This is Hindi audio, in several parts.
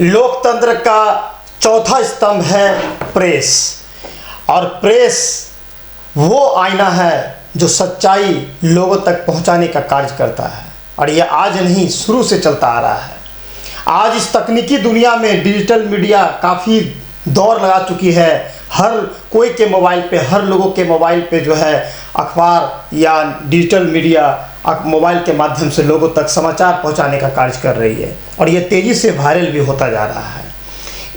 लोकतंत्र का चौथा स्तंभ है प्रेस। और प्रेस वो आईना है जो सच्चाई लोगों तक पहुंचाने का कार्य करता है, और यह आज नहीं शुरू से चलता आ रहा है। आज इस तकनीकी दुनिया में डिजिटल मीडिया काफ़ी दौर लगा चुकी है। हर कोई के मोबाइल पे, हर लोगों के मोबाइल पे जो है अखबार या डिजिटल मीडिया मोबाइल के माध्यम से लोगों तक समाचार पहुंचाने का कार्य कर रही है, और ये तेज़ी से वायरल भी होता जा रहा है।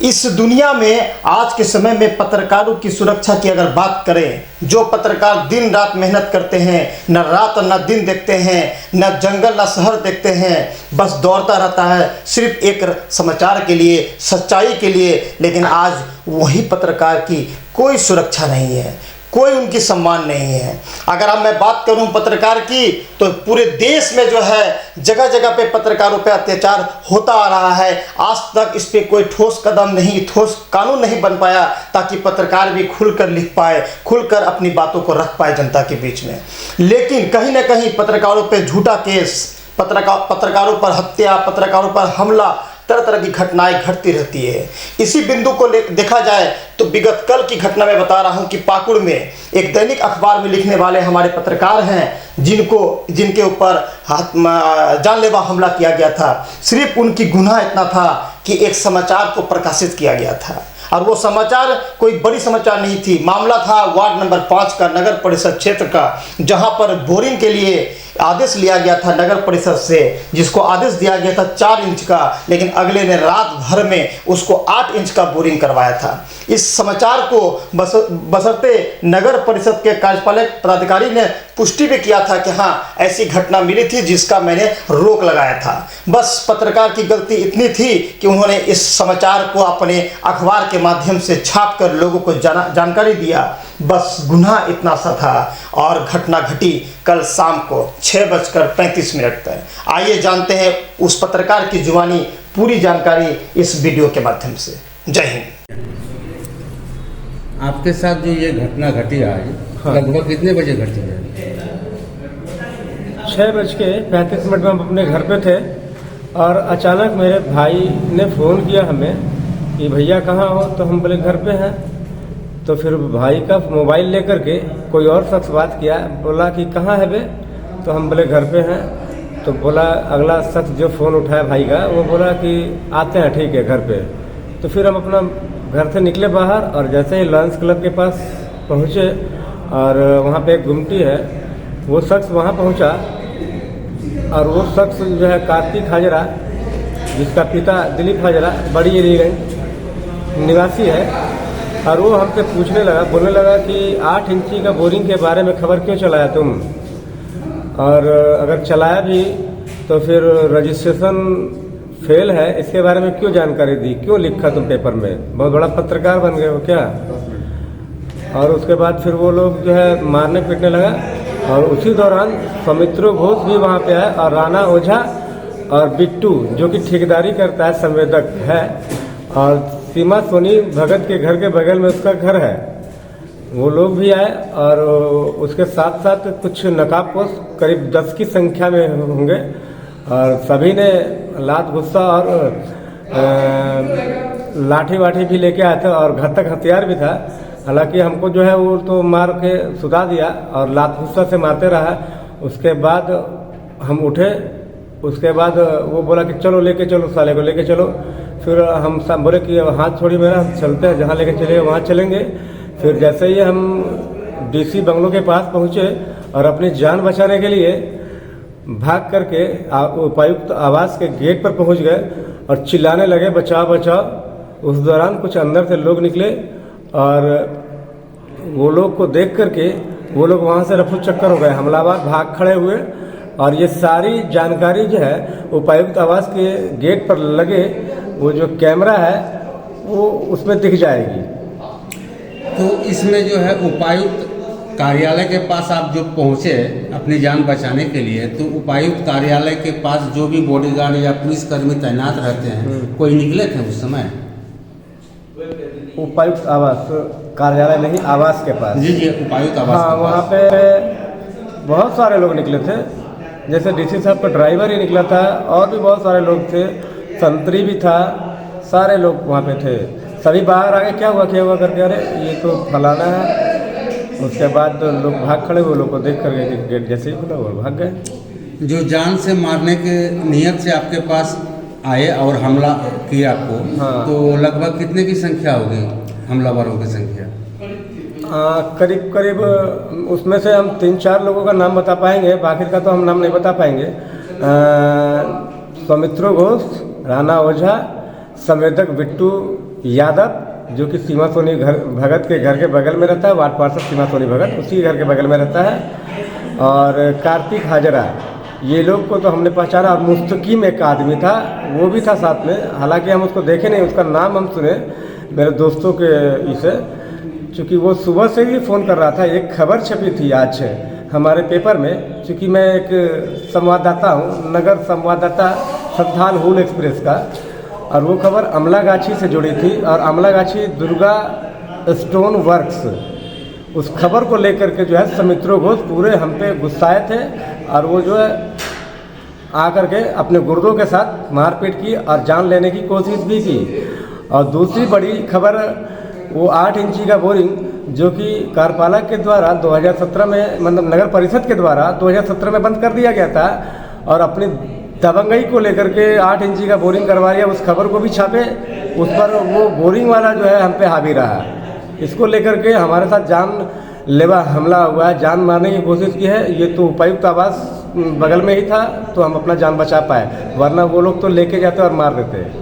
इस दुनिया में आज के समय में पत्रकारों की सुरक्षा की अगर बात करें, जो पत्रकार दिन रात मेहनत करते हैं, न रात न दिन देखते हैं, न जंगल न शहर देखते हैं, बस दौड़ता रहता है सिर्फ एक समाचार के लिए, सच्चाई के लिए। लेकिन आज वही पत्रकार की कोई सुरक्षा नहीं है, कोई उनकी सम्मान नहीं है। अगर अब मैं बात करूं पत्रकार की, तो पूरे देश में जो है जगह जगह पे पत्रकारों पे अत्याचार होता आ रहा है। आज तक इस पे कोई ठोस कदम नहीं, ठोस कानून नहीं बन पाया ताकि पत्रकार भी खुलकर लिख पाए, खुलकर अपनी बातों को रख पाए जनता के बीच में। लेकिन कहीं ना कहीं पत्रकारों पे झूठा केस, पत्रकारों पर हत्या, पत्रकारों पर हमला, तरह तरह की घटनाएं घटती रहती है। इसी बिंदु को देखा जाए तो विगत कल की घटना में बता रहा हूं कि पाकुड़ में एक दैनिक अखबार में लिखने वाले हमारे पत्रकार हैं जिनके ऊपर जानलेवा हमला किया गया था। सिर्फ उनकी गुनाह इतना था कि एक समाचार को प्रकाशित किया गया था, और वो समाचार कोई बड़ी समाचार नहीं थी। मामला था वार्ड नंबर 5 का, नगर परिषद क्षेत्र का, जहां पर बोरिंग के लिए आदेश लिया गया था नगर परिषद से, जिसको आदेश दिया गया था 4 इंच का, लेकिन अगले ने रात भर में उसको 8 इंच का बोरिंग करवाया था। इस समाचार को बशर्ते नगर परिषद के कार्यपालक पदाधिकारी ने पुष्टि भी किया था कि हाँ ऐसी घटना मिली थी, जिसका मैंने रोक लगाया था। बस पत्रकार की गलती इतनी थी कि उन्होंने इस समाचार को अपने अखबार के माध्यम से छाप कर लोगों को जानकारी दिया। बस गुनाह इतना सा था, और घटना घटी कल शाम को 6:35 पर। आइए जानते हैं उस पत्रकार की जुबानी पूरी जानकारी इस वीडियो के माध्यम से। जय हिंद। आपके साथ जो ये घटना घटी आज, हाँ। लगभग कितने बजे घटी है? 6:35 में हम अपने घर पे थे, और अचानक मेरे भाई ने फ़ोन किया हमें कि भैया कहाँ हो। तो हम बोले घर पे हैं। तो फिर भाई का मोबाइल लेकर के कोई और शख्स बात किया, बोला कि कहाँ है बे। तो हम बोले घर पे हैं। तो बोला अगला शख्स जो फ़ोन उठाया भाई का, वो बोला कि आते हैं, ठीक है घर पे। तो फिर हम अपना घर से निकले बाहर, और जैसे ही लॉयंस क्लब के पास पहुँचे, और वहाँ पे एक गुमटी है, वो शख्स वहाँ पहुँचा, और वो शख्स जो है कार्तिक हाजरा, जिसका पिता दिलीप हाजरा बड़ी एलीगंज निवासी है, और वो हमसे पूछने लगा, बोलने लगा कि 8 इंची का बोरिंग के बारे में खबर क्यों चलाया तुम, और अगर चलाया भी तो फिर रजिस्ट्रेशन फेल है, इसके बारे में क्यों जानकारी दी, क्यों लिखा तुम पेपर में, बहुत बड़ा पत्रकार बन गए हो क्या। और उसके बाद फिर वो लोग जो है मारने पीटने लगा। और उसी दौरान सौमित्रो घोष भी वहाँ पे आए, और राणा ओझा और बिट्टू जो कि ठेकेदारी करता है, संवेदक है, और सीमा सोनी भगत के घर के बगल में उसका घर है, वो लोग भी आए। और उसके साथ साथ कुछ नकाबपोश करीब 10 की संख्या में होंगे, और सभी ने लात गुस्सा और लाठी वाठी भी लेके आए थे, और घातक हथियार भी था। हालांकि हमको जो है वो तो मार के सुधा दिया, और लात गुस्सा से मारते रहा। उसके बाद हम उठे, उसके बाद वो बोला कि चलो लेके चलो, साले को लेके चलो। फिर हम सब बोले कि हाथ छोड़ी मेरा, चलते हैं, जहाँ लेके चलेंगे वहाँ चलेंगे। फिर जैसे ही हम डीसी बंगलों के पास पहुँचे, और अपनी जान बचाने के लिए भाग करके उपायुक्त आवास के गेट पर पहुँच गए, और चिल्लाने लगे बचाओ बचाओ। उस दौरान कुछ अंदर से लोग निकले, और वो लोग को देख करके वो लोग वहाँ से रफू चक्कर हो गए, हमलावर भाग खड़े हुए। और ये सारी जानकारी जो है उपायुक्त आवास के गेट पर लगे वो जो कैमरा है वो उसमें दिख जाएगी। तो इसमें जो है उपायुक्त कार्यालय के पास आप जो पहुँचे अपनी जान बचाने के लिए, तो उपायुक्त कार्यालय के पास जो भी बॉडीगार्ड या पुलिसकर्मी तैनात रहते हैं, कोई निकले थे उस समय? उपायुक्त आवास कार्यालय नहीं, आवास के पास। जी जी, उपायुक्त आवास। हाँ, वहाँ पे बहुत सारे लोग निकले थे, जैसे डीसी साहब का ड्राइवर ही निकला था, और भी बहुत सारे लोग थे, संतरी भी था, सारे लोग वहाँ पे थे। सभी बाहर आ गए, क्या हुआ करके, अरे ये तो फलाना है। उसके बाद तो लोग भाग खड़े, वो लोग को देख कर गए, गेट जैसे ही खुला वो भाग गए। जो जान से मारने के नियत से आपके पास आए और हमला किया आपको, हाँ। तो लगभग कितने की संख्या होगी हमलावरों की संख्या? करीब करीब उसमें से हम 3-4 लोगों का नाम बता पाएंगे, बाकी का तो हम नाम नहीं बता पाएंगे। सौमित्रो घोष, राणा ओझा, संवेदक बिट्टू यादव, जो कि सीमा सोनी भगत के घर के बगल में रहता है, वार्ड पार्षद सीमा सोनी भगत उसी के घर के बगल में रहता है, और कार्तिक हाजरा, ये लोग को तो हमने पहचाना। और मुस्तकीम एक आदमी था, वो भी था साथ में, हालांकि हम उसको देखे नहीं, उसका नाम हम सुने मेरे दोस्तों के इसे, चूँकि वो सुबह से ही फ़ोन कर रहा था। एक खबर छपी थी आज हमारे पेपर में, चूँकि मैं एक संवाददाता हूँ, नगर संवाददाता संथाल हुल एक्सप्रेस का, और वो खबर अमलागाछी से जुड़ी थी, और अमलागाछी दुर्गा स्टोन वर्क्स, उस खबर को लेकर के जो है सौमित्रो घोष पूरे हम पे गुस्साए थे, और वो जो है आकर के अपने गुर्दों के साथ मारपीट की और जान लेने की कोशिश भी की। और दूसरी बड़ी खबर, वो 8 इंची का बोरिंग जो कि कार्यपालक के द्वारा 2017 में, मतलब नगर परिषद के द्वारा 2017 में बंद कर दिया गया था, और अपनी दबंगई को लेकर के 8 इंची का बोरिंग करवा दिया। उस खबर को भी छापे, उस पर वो बोरिंग वाला जो है हम पे हावी रहा। इसको लेकर के हमारे साथ जानलेवा हमला हुआ है, जान मारने की कोशिश की है। ये तो उपायुक्त आवास बगल में ही था, तो हम अपना जान बचा पाए, वरना वो लोग तो लेके जाते और मार देते।